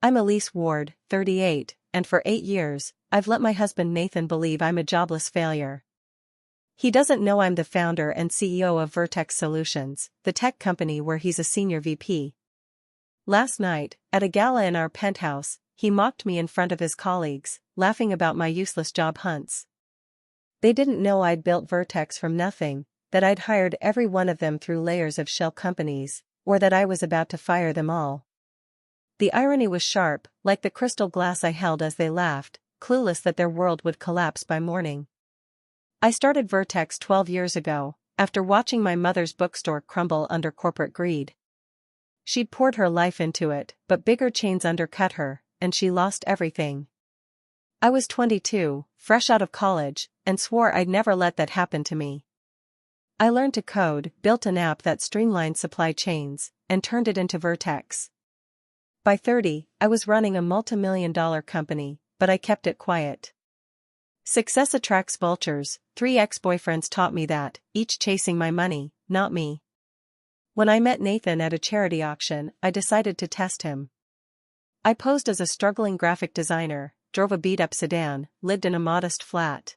I'm Elise Ward, 38, and for 8 years, I've let my husband Nathan believe I'm a jobless failure. He doesn't know I'm the founder and CEO of Vertex Solutions, the tech company where he's a senior VP. Last night, at a gala in our penthouse, he mocked me in front of his colleagues, laughing about my useless job hunts. They didn't know I'd built Vertex from nothing, that I'd hired every one of them through layers of shell companies, or that I was about to fire them all. The irony was sharp, like the crystal glass I held as they laughed, clueless that their world would collapse by morning. I started Vertex 12 years ago, after watching my mother's bookstore crumble under corporate greed. She'd poured her life into it, but bigger chains undercut her, and she lost everything. I was 22, fresh out of college, and swore I'd never let that happen to me. I learned to code, built an app that streamlined supply chains, and turned it into Vertex. By 30, I was running a multi-million-dollar company, but I kept it quiet. Success attracts vultures. 3 ex-boyfriends taught me that, each chasing my money, not me. When I met Nathan at a charity auction, I decided to test him. I posed as a struggling graphic designer, drove a beat-up sedan, lived in a modest flat.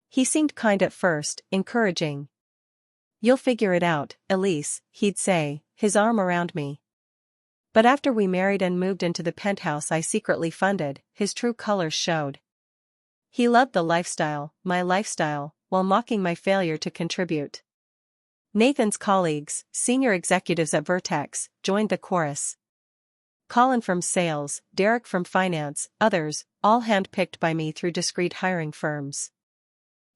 He seemed kind at first, encouraging. "You'll figure it out, Elise," he'd say, his arm around me. But after we married and moved into the penthouse I secretly funded, his true colors showed. He loved the lifestyle, my lifestyle, while mocking my failure to contribute. Nathan's colleagues, senior executives at Vertex, joined the chorus. Colin from sales, Derek from finance, others, all handpicked by me through discreet hiring firms.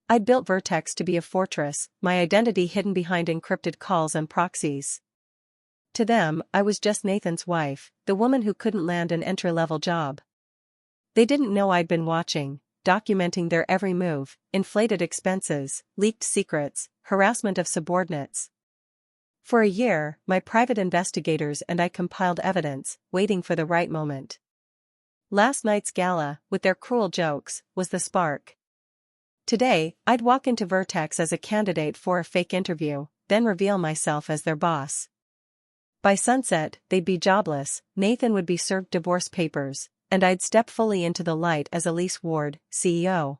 I'd built Vertex to be a fortress, my identity hidden behind encrypted calls and proxies. To them, I was just Nathan's wife, the woman who couldn't land an entry-level job. They didn't know I'd been watching, documenting their every move, inflated expenses, leaked secrets, harassment of subordinates. For a year, my private investigators and I compiled evidence, waiting for the right moment. Last night's gala, with their cruel jokes, was the spark. Today, I'd walk into Vertex as a candidate for a fake interview, then reveal myself as their boss. By sunset, they'd be jobless, Nathan would be served divorce papers, and I'd step fully into the light as Elise Ward, CEO.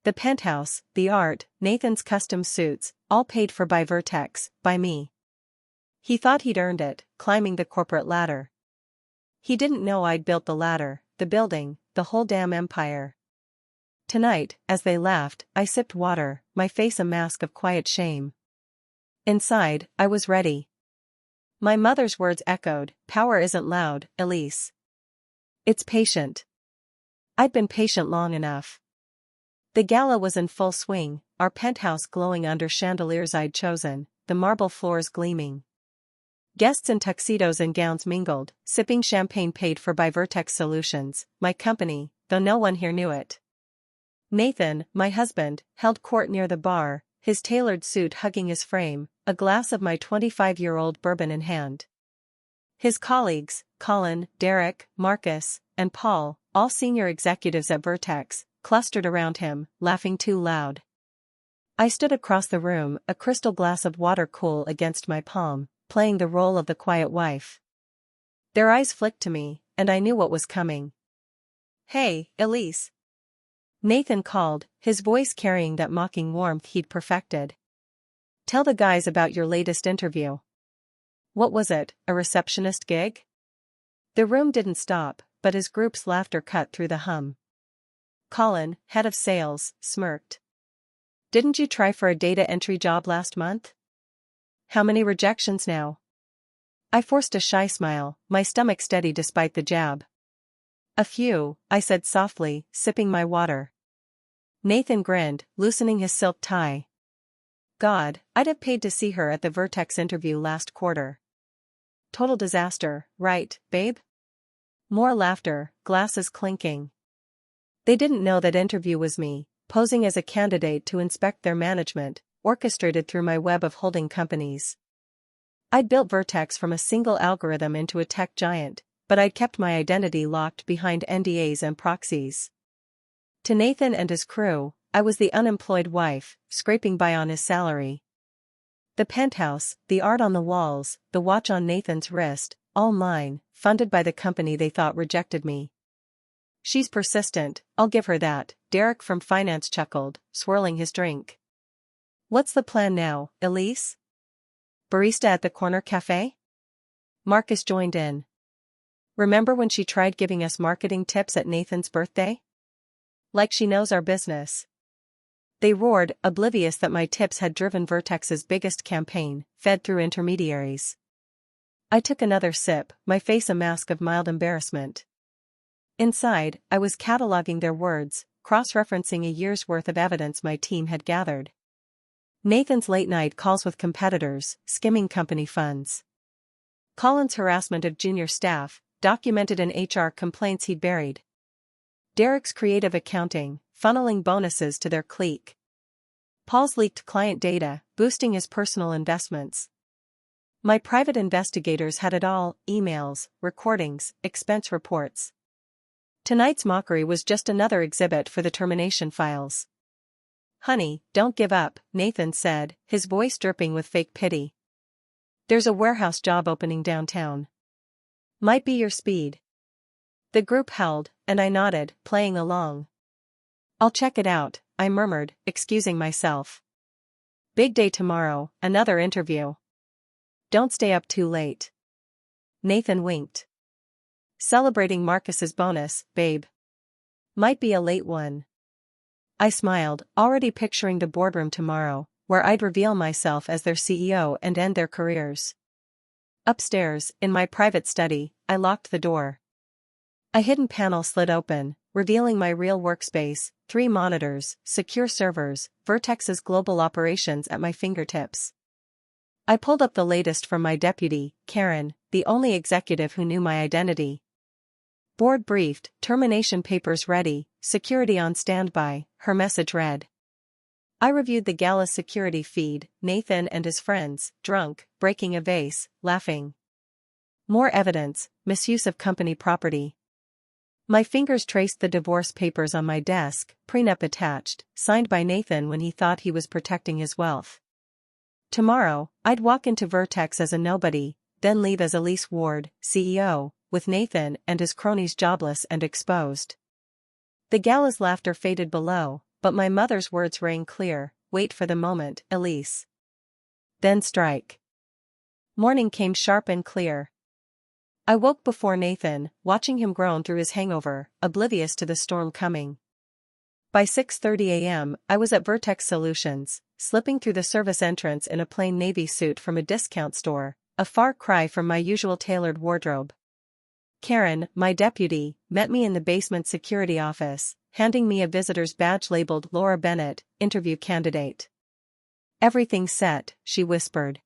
The penthouse, the art, Nathan's custom suits, all paid for by Vertex, by me. He thought he'd earned it, climbing the corporate ladder. He didn't know I'd built the ladder, the building, the whole damn empire. Tonight, as they laughed, I sipped water, my face a mask of quiet shame. Inside, I was ready. My mother's words echoed, "Power isn't loud, Elise. It's patient." I'd been patient long enough. The gala was in full swing, our penthouse glowing under chandeliers I'd chosen, the marble floors gleaming. Guests in tuxedos and gowns mingled, sipping champagne paid for by Vertex Solutions, my company, though no one here knew it. Nathan, my husband, held court near the bar, his tailored suit hugging his frame, a glass of my 25-year-old bourbon in hand. His colleagues, Colin, Derek, Marcus, and Paul, all senior executives at Vertex, clustered around him, laughing too loud. I stood across the room, a crystal glass of water cool against my palm, playing the role of the quiet wife. Their eyes flicked to me, and I knew what was coming. "Hey, Elise." Nathan called, his voice carrying that mocking warmth he'd perfected. "Tell the guys about your latest interview." What was it, a receptionist gig? The room didn't stop, but his group's laughter cut through the hum. Colin, head of sales, smirked. "Didn't you try for a data entry job last month? How many rejections now?" I forced a shy smile, my stomach steady despite the jab. "A few," I said softly, sipping my water. Nathan grinned, loosening his silk tie. "God, I'd have paid to see her at the Vertex interview last quarter. Total disaster, right, babe?" More laughter, glasses clinking. They didn't know that interview was me, posing as a candidate to inspect their management, orchestrated through my web of holding companies. I'd built Vertex from a single algorithm into a tech giant, but I'd kept my identity locked behind NDAs and proxies. To Nathan and his crew, I was the unemployed wife, scraping by on his salary. The penthouse, the art on the walls, the watch on Nathan's wrist, all mine, funded by the company they thought rejected me. She's persistent, I'll give her that, Derek from finance chuckled, swirling his drink. What's the plan now, Elise? Barista at the corner cafe? Marcus joined in. Remember when she tried giving us marketing tips at Nathan's birthday? Like she knows our business. They roared, oblivious that my tips had driven Vertex's biggest campaign, fed through intermediaries. I took another sip, my face a mask of mild embarrassment. Inside, I was cataloging their words, cross-referencing a year's worth of evidence my team had gathered. Nathan's late-night calls with competitors, skimming company funds. Colin's harassment of junior staff, documented in HR complaints he'd buried. Derek's creative accounting, funneling bonuses to their clique. Paul's leaked client data, boosting his personal investments. My private investigators had it all, emails, recordings, expense reports. Tonight's mockery was just another exhibit for the termination files. Honey, don't give up, Nathan said, his voice dripping with fake pity. There's a warehouse job opening downtown. Might be your speed. The group held, and I nodded, playing along. I'll check it out, I murmured, excusing myself. Big day tomorrow, another interview. Don't stay up too late. Nathan winked. Celebrating Marcus's bonus, babe. Might be a late one. I smiled, already picturing the boardroom tomorrow, where I'd reveal myself as their CEO and end their careers. Upstairs, in my private study, I locked the door. A hidden panel slid open, revealing my real workspace, 3 monitors, secure servers, Vertex's global operations at my fingertips. I pulled up the latest from my deputy, Karen, the only executive who knew my identity. Board briefed, termination papers ready, security on standby, her message read. I reviewed the gala's security feed, Nathan and his friends, drunk, breaking a vase, laughing. More evidence, misuse of company property. My fingers traced the divorce papers on my desk, prenup attached, signed by Nathan when he thought he was protecting his wealth. Tomorrow, I'd walk into Vertex as a nobody, then leave as Elise Ward, CEO, with Nathan and his cronies jobless and exposed. The gala's laughter faded below, but my mother's words rang clear, wait for the moment, Elise. Then strike. Morning came sharp and clear. I woke before Nathan, watching him groan through his hangover, oblivious to the storm coming. By 6:30 a.m., I was at Vertex Solutions, slipping through the service entrance in a plain navy suit from a discount store, a far cry from my usual tailored wardrobe. Karen, my deputy, met me in the basement security office, handing me a visitor's badge labeled Laura Bennett, interview candidate. Everything's set, she whispered.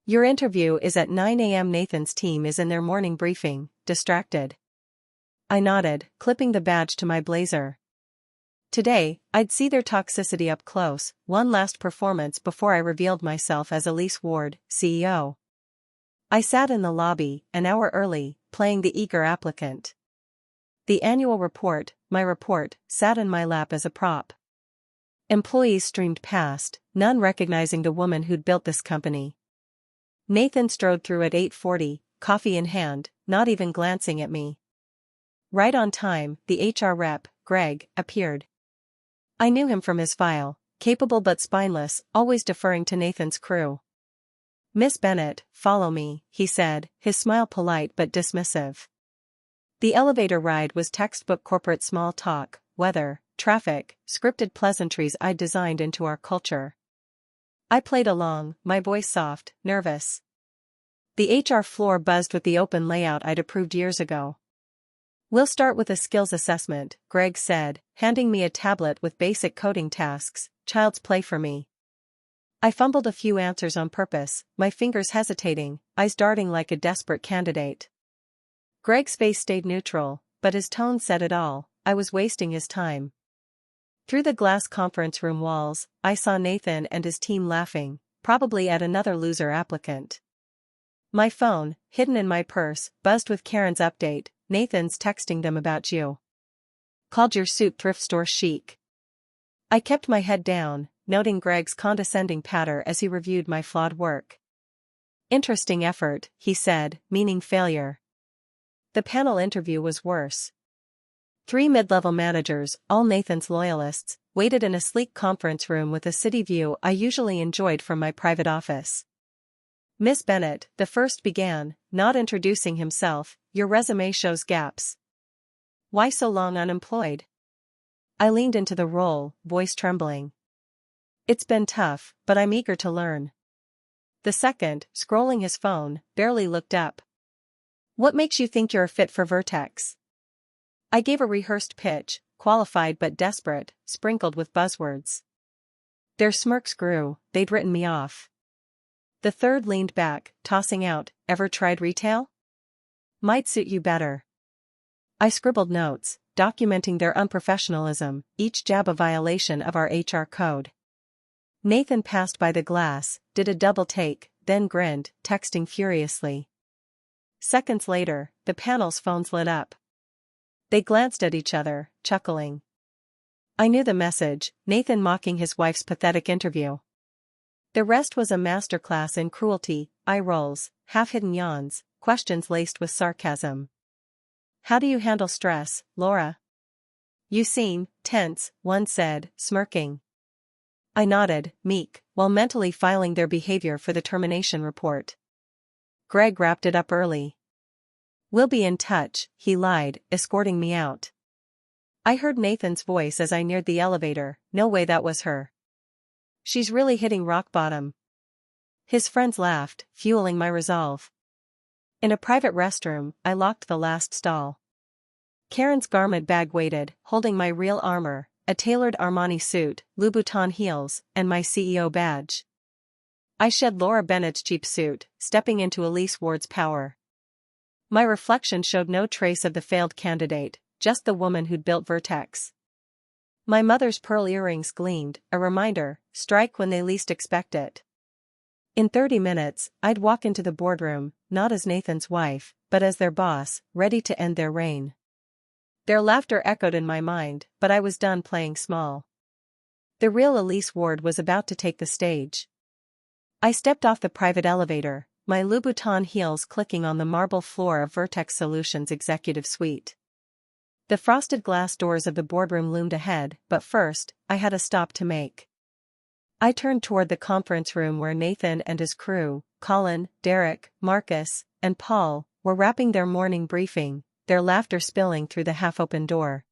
Your interview is at 9 a.m. Nathan's team is in their morning briefing, distracted. I nodded, clipping the badge to my blazer. Today, I'd see their toxicity up close, one last performance before I revealed myself as Elise Ward, CEO. I sat in the lobby, an hour early, playing the eager applicant. The annual report, my report, sat in my lap as a prop. Employees streamed past, none recognizing the woman who'd built this company. Nathan strode through at 8:40, coffee in hand, not even glancing at me. Right on time, the HR rep, Greg, appeared. I knew him from his file, capable but spineless, always deferring to Nathan's crew. Miss Bennett, follow me, he said, his smile polite but dismissive. The elevator ride was textbook corporate small talk, weather, traffic, scripted pleasantries I'd designed into our culture. I played along, my voice soft, nervous. The HR floor buzzed with the open layout I'd approved years ago. We'll start with a skills assessment, Greg said, handing me a tablet with basic coding tasks, child's play for me. I fumbled a few answers on purpose, my fingers hesitating, eyes darting like a desperate candidate. Greg's face stayed neutral, but his tone said it all, I was wasting his time. Through the glass conference room walls, I saw Nathan and his team laughing, probably at another loser applicant. My phone, hidden in my purse, buzzed with Karen's update, Nathan's texting them about you. Called your suit thrift store chic. I kept my head down, noting Greg's condescending patter as he reviewed my flawed work. Interesting effort, he said, meaning failure. The panel interview was worse. 3 mid-level managers, all Nathan's loyalists, waited in a sleek conference room with a city view I usually enjoyed from my private office. Miss Bennett, the first began, not introducing himself, "Your resume shows gaps. Why so long unemployed?" I leaned into the role, voice trembling. "It's been tough, but I'm eager to learn." The second, scrolling his phone, barely looked up. "What makes you think you're a fit for Vertex?" I gave a rehearsed pitch, qualified but desperate, sprinkled with buzzwords. Their smirks grew, they'd written me off. The third leaned back, tossing out, "Ever tried retail? Might suit you better." I scribbled notes, documenting their unprofessionalism, each jab a violation of our HR code. Nathan passed by the glass, did a double take, then grinned, texting furiously. Seconds later, the panel's phones lit up. They glanced at each other, chuckling. I knew the message, Nathan mocking his wife's pathetic interview. The rest was a masterclass in cruelty, eye rolls, half-hidden yawns, questions laced with sarcasm. "How do you handle stress, Laura?" "You seem tense," one said, smirking. I nodded, meek, while mentally filing their behavior for the termination report. Greg wrapped it up early. "We'll be in touch," he lied, escorting me out. I heard Nathan's voice as I neared the elevator, "No way that was her. She's really hitting rock bottom." His friends laughed, fueling my resolve. In a private restroom, I locked the last stall. Karen's garment bag waited, holding my real armor, a tailored Armani suit, Louboutin heels, and my CEO badge. I shed Laura Bennett's cheap suit, stepping into Elise Ward's power. My reflection showed no trace of the failed candidate, just the woman who'd built Vertex. My mother's pearl earrings gleamed, a reminder, strike when they least expect it. In 30 minutes, I'd walk into the boardroom, not as Nathan's wife, but as their boss, ready to end their reign. Their laughter echoed in my mind, but I was done playing small. The real Elise Ward was about to take the stage. I stepped off the private elevator, my Louboutin heels clicking on the marble floor of Vertex Solutions' executive suite. The frosted glass doors of the boardroom loomed ahead, but first, I had a stop to make. I turned toward the conference room where Nathan and his crew, Colin, Derek, Marcus, and Paul, were wrapping their morning briefing, their laughter spilling through the half-open door.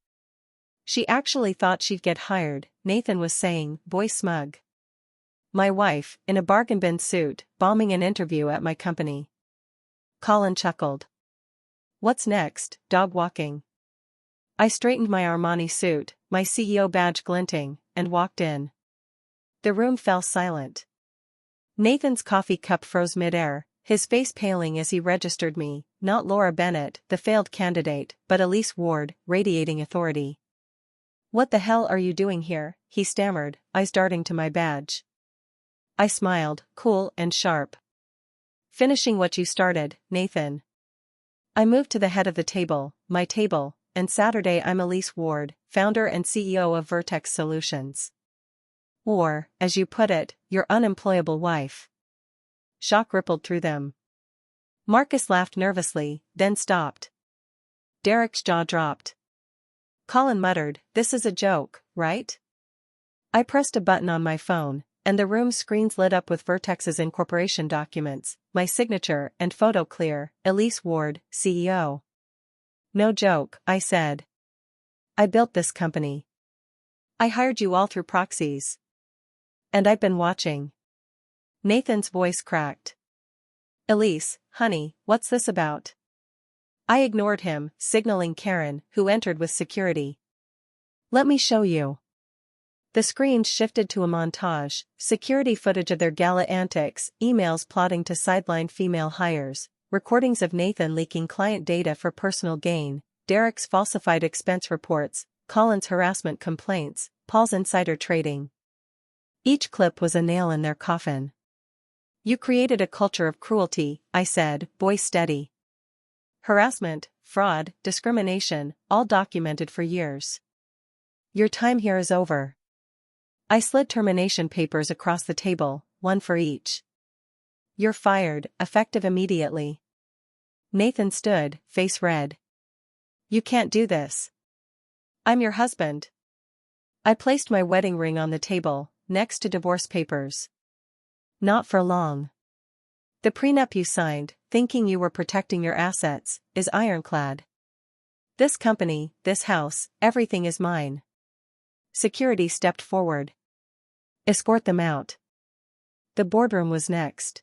"She actually thought she'd get hired," Nathan was saying, voice smug. "My wife, in a bargain bin suit, bombing an interview at my company." Colin chuckled. "What's next, dog walking?" I straightened my Armani suit, my CEO badge glinting, and walked in. The room fell silent. Nathan's coffee cup froze midair, his face paling as he registered me, not Laura Bennett, the failed candidate, but Elise Ward, radiating authority. "What the hell are you doing here?" he stammered, eyes darting to my badge. I smiled, cool and sharp. "Finishing what you started, Nathan." I moved to the head of the table, my table, and Saturday I'm Elise Ward, founder and CEO of Vertex Solutions. Or, as you put it, your unemployable wife. Shock rippled through them. Marcus laughed nervously, then stopped. Derek's jaw dropped. Colin muttered, "This is a joke, right?" I pressed a button on my phone, and the room's screens lit up with Vertex's incorporation documents, my signature and photo clear, Elise Ward, CEO. "No joke," I said. "I built this company. I hired you all through proxies. And I've been watching." Nathan's voice cracked. "Elise, honey, what's this about?" I ignored him, signaling Karen, who entered with security. "Let me show you." The screen shifted to a montage, security footage of their gala antics, emails plotting to sideline female hires, recordings of Nathan leaking client data for personal gain, Derek's falsified expense reports, Colin's harassment complaints, Paul's insider trading. Each clip was a nail in their coffin. "You created a culture of cruelty," I said, voice steady. "Harassment, fraud, discrimination, all documented for years. Your time here is over." I slid termination papers across the table, one for each. "You're fired, effective immediately." Nathan stood, face red. "You can't do this. I'm your husband." I placed my wedding ring on the table, next to divorce papers. "Not for long. The prenup you signed, thinking you were protecting your assets, is ironclad. This company, this house, everything is mine." Security stepped forward. "Escort them out." The boardroom was next.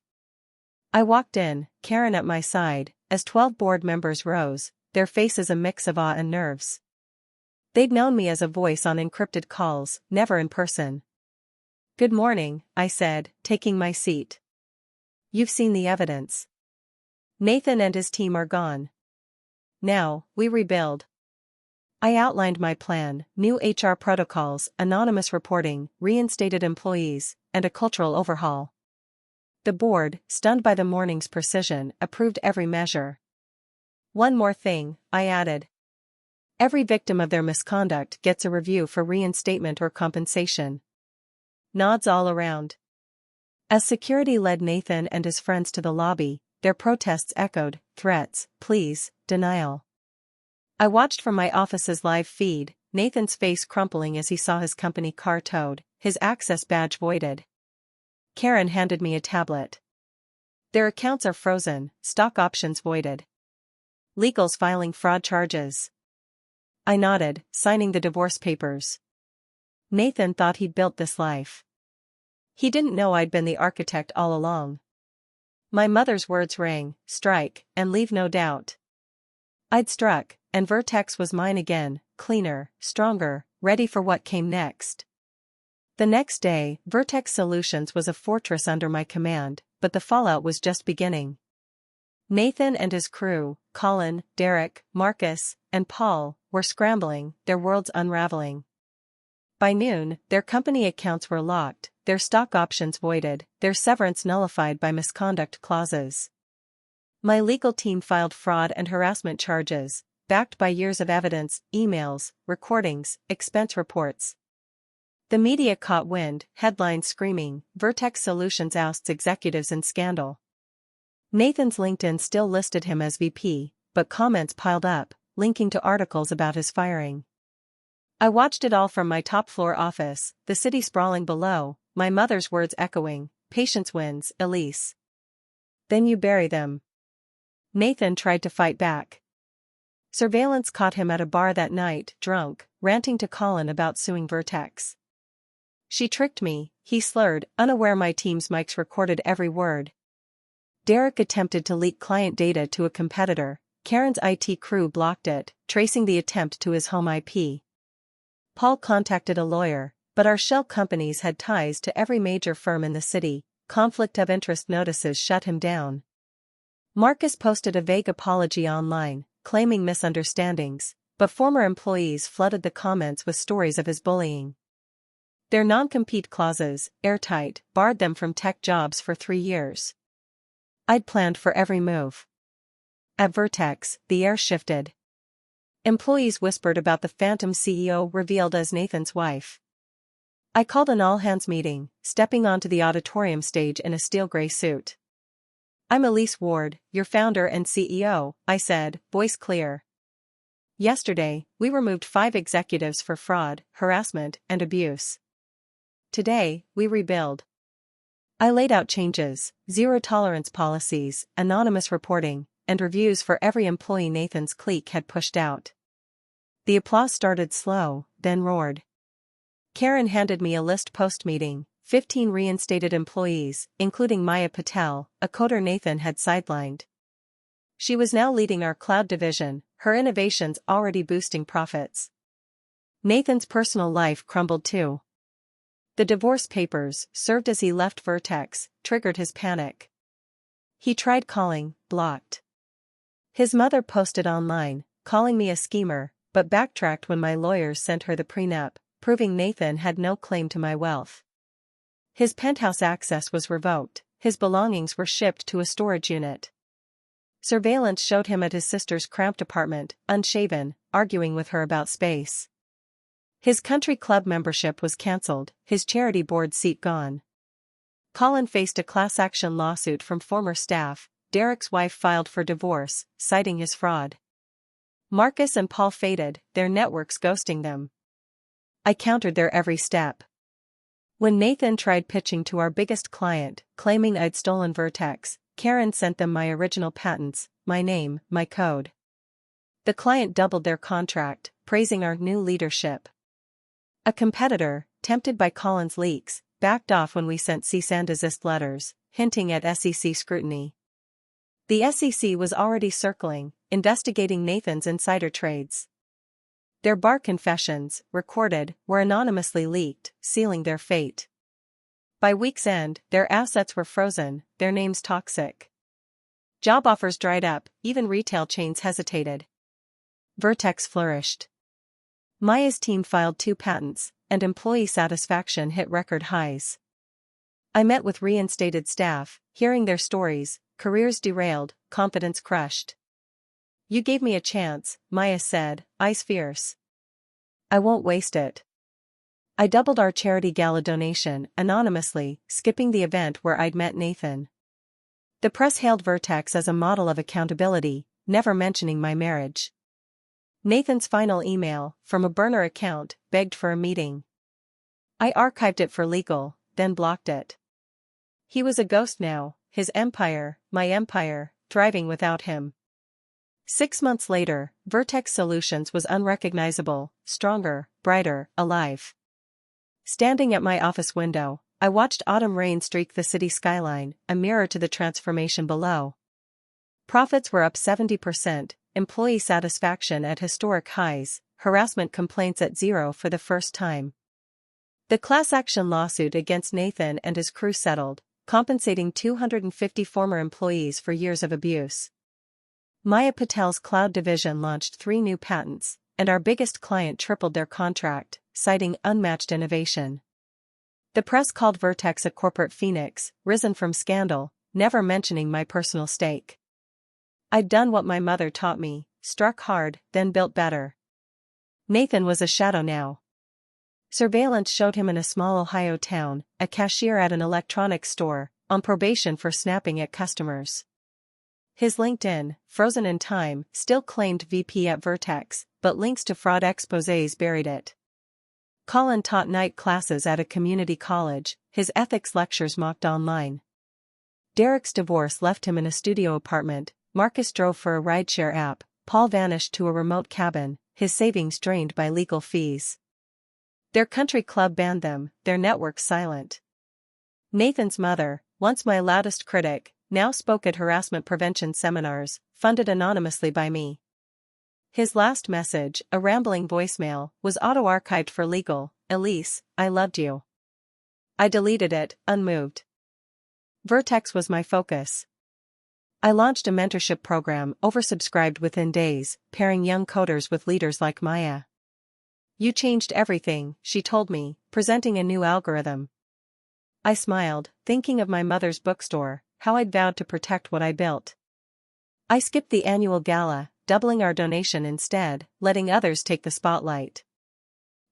I walked in, Karen at my side, as 12 board members rose, their faces a mix of awe and nerves. They'd known me as a voice on encrypted calls, never in person. "Good morning," I said, taking my seat. "You've seen the evidence. Nathan and his team are gone. Now, we rebuild." I outlined my plan: new HR protocols, anonymous reporting, reinstated employees, and a cultural overhaul. The board, stunned by the morning's precision, approved every measure. "One more thing," I added. "Every victim of their misconduct gets a review for reinstatement or compensation." Nods all around. As security led Nathan and his friends to the lobby, their protests echoed: threats, pleas, denial. I watched from my office's live feed, Nathan's face crumpling as he saw his company car towed, his access badge voided. Karen handed me a tablet. "Their accounts are frozen, stock options voided. Legal's filing fraud charges." I nodded, signing the divorce papers. Nathan thought he'd built this life. He didn't know I'd been the architect all along. My mother's words rang: strike, and leave no doubt. I'd struck, and Vertex was mine again, cleaner, stronger, ready for what came next. The next day, Vertex Solutions was a fortress under my command, but the fallout was just beginning. Nathan and his crew, Colin, Derek, Marcus, and Paul, were scrambling, their worlds unraveling. By noon, their company accounts were locked, their stock options voided, their severance nullified by misconduct clauses. My legal team filed fraud and harassment charges, backed by years of evidence, emails, recordings, expense reports. The media caught wind, headlines screaming: Vertex Solutions ousts executives in scandal. Nathan's LinkedIn still listed him as VP, but comments piled up, linking to articles about his firing. I watched it all from my top-floor office, the city sprawling below, my mother's words echoing: "Patience wins, Elise." "Then you bury them." Nathan tried to fight back. Surveillance caught him at a bar that night, drunk, ranting to Colin about suing Vertex. "She tricked me," he slurred, unaware my team's mics recorded every word. Derek attempted to leak client data to a competitor. Karen's IT crew blocked it, tracing the attempt to his home IP. Paul contacted a lawyer, but our shell companies had ties to every major firm in the city. Conflict of interest notices shut him down. Marcus posted a vague apology online, claiming misunderstandings, but former employees flooded the comments with stories of his bullying. Their non-compete clauses, airtight, barred them from tech jobs for 3 years. I'd planned for every move. At Vertex, the air shifted. Employees whispered about the phantom CEO revealed as Nathan's wife. I called an all-hands meeting, stepping onto the auditorium stage in a steel gray suit. "I'm Elise Ward, your founder and CEO," I said, voice clear. "Yesterday, we removed 5 executives for fraud, harassment, and abuse. Today, we rebuild." I laid out changes: zero-tolerance policies, anonymous reporting, and reviews for every employee Nathan's clique had pushed out. The applause started slow, then roared. Karen handed me a list post-meeting: 15 reinstated employees, including Maya Patel, a coder Nathan had sidelined. She was now leading our cloud division, her innovations already boosting profits. Nathan's personal life crumbled too. The divorce papers, served as he left Vertex, triggered his panic. He tried calling, blocked. His mother posted online, calling me a schemer, but backtracked when my lawyers sent her the prenup, proving Nathan had no claim to my wealth. His penthouse access was revoked, his belongings were shipped to a storage unit. Surveillance showed him at his sister's cramped apartment, unshaven, arguing with her about space. His country club membership was cancelled, his charity board seat gone. Colin faced a class action lawsuit from former staff. Derek's wife filed for divorce, citing his fraud. Marcus and Paul faded, their networks ghosting them. I countered their every step. When Nathan tried pitching to our biggest client, claiming I'd stolen Vertex, Karen sent them my original patents, my name, my code. The client doubled their contract, praising our new leadership. A competitor, tempted by Colin's leaks, backed off when we sent cease and desist letters, hinting at SEC scrutiny. The SEC was already circling, investigating Nathan's insider trades. Their bar confessions, recorded, were anonymously leaked, sealing their fate. By week's end, their assets were frozen, their names toxic. Job offers dried up, even retail chains hesitated. Vertex flourished. Maya's team filed 2 patents, and employee satisfaction hit record highs. I met with reinstated staff, hearing their stories, careers derailed, confidence crushed. "You gave me a chance," Maya said, eyes fierce. "I won't waste it." I doubled our charity gala donation, anonymously, skipping the event where I'd met Nathan. The press hailed Vertex as a model of accountability, never mentioning my marriage. Nathan's final email, from a burner account, begged for a meeting. I archived it for legal, then blocked it. He was a ghost now, his empire, my empire, thriving without him. 6 months later, Vertex Solutions was unrecognizable, stronger, brighter, alive. Standing at my office window, I watched autumn rain streak the city skyline, a mirror to the transformation below. Profits were up 70%, employee satisfaction at historic highs, harassment complaints at 0 for the first time. The class action lawsuit against Nathan and his crew settled, compensating 250 former employees for years of abuse. Maya Patel's cloud division launched 3 new patents, and our biggest client tripled their contract, citing unmatched innovation. The press called Vertex a corporate phoenix, risen from scandal, never mentioning my personal stake. I'd done what my mother taught me, struck hard, then built better. Nathan was a shadow now. Surveillance showed him in a small Ohio town, a cashier at an electronics store, on probation for snapping at customers. His LinkedIn, frozen in time, still claimed VP at Vertex, but links to fraud exposés buried it. Colin taught night classes at a community college, his ethics lectures mocked online. Derek's divorce left him in a studio apartment, Marcus drove for a rideshare app, Paul vanished to a remote cabin, his savings drained by legal fees. Their country club banned them, their network silent. Nathan's mother, once my loudest critic, now spoke at harassment prevention seminars, funded anonymously by me. His last message, a rambling voicemail, was auto-archived for legal. "Elise, I loved you." I deleted it, unmoved. Vertex was my focus. I launched a mentorship program oversubscribed within days, pairing young coders with leaders like Maya. "You changed everything," she told me, presenting a new algorithm. I smiled, thinking of my mother's bookstore, how I'd vowed to protect what I built. I skipped the annual gala, doubling our donation instead, letting others take the spotlight.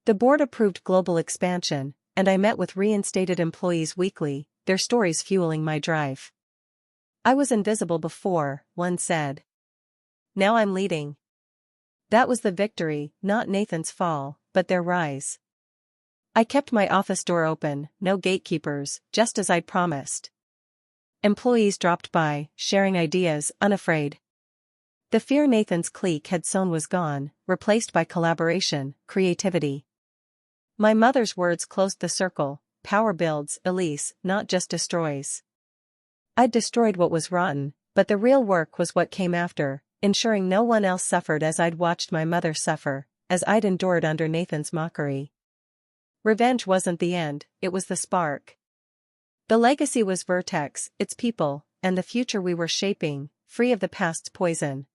The board approved global expansion, and I met with reinstated employees weekly, their stories fueling my drive. "I was invisible before," one said. "Now I'm leading." That was the victory, not Nathan's fall, but their rise. I kept my office door open, no gatekeepers, just as I'd promised. Employees dropped by, sharing ideas, unafraid. The fear Nathan's clique had sown was gone, replaced by collaboration, creativity. My mother's words closed the circle: power builds, Elise, not just destroys. I'd destroyed what was rotten, but the real work was what came after, ensuring no one else suffered as I'd watched my mother suffer, as I'd endured under Nathan's mockery. Revenge wasn't the end, it was the spark. The legacy was Vertex, its people, and the future we were shaping, free of the past's poison.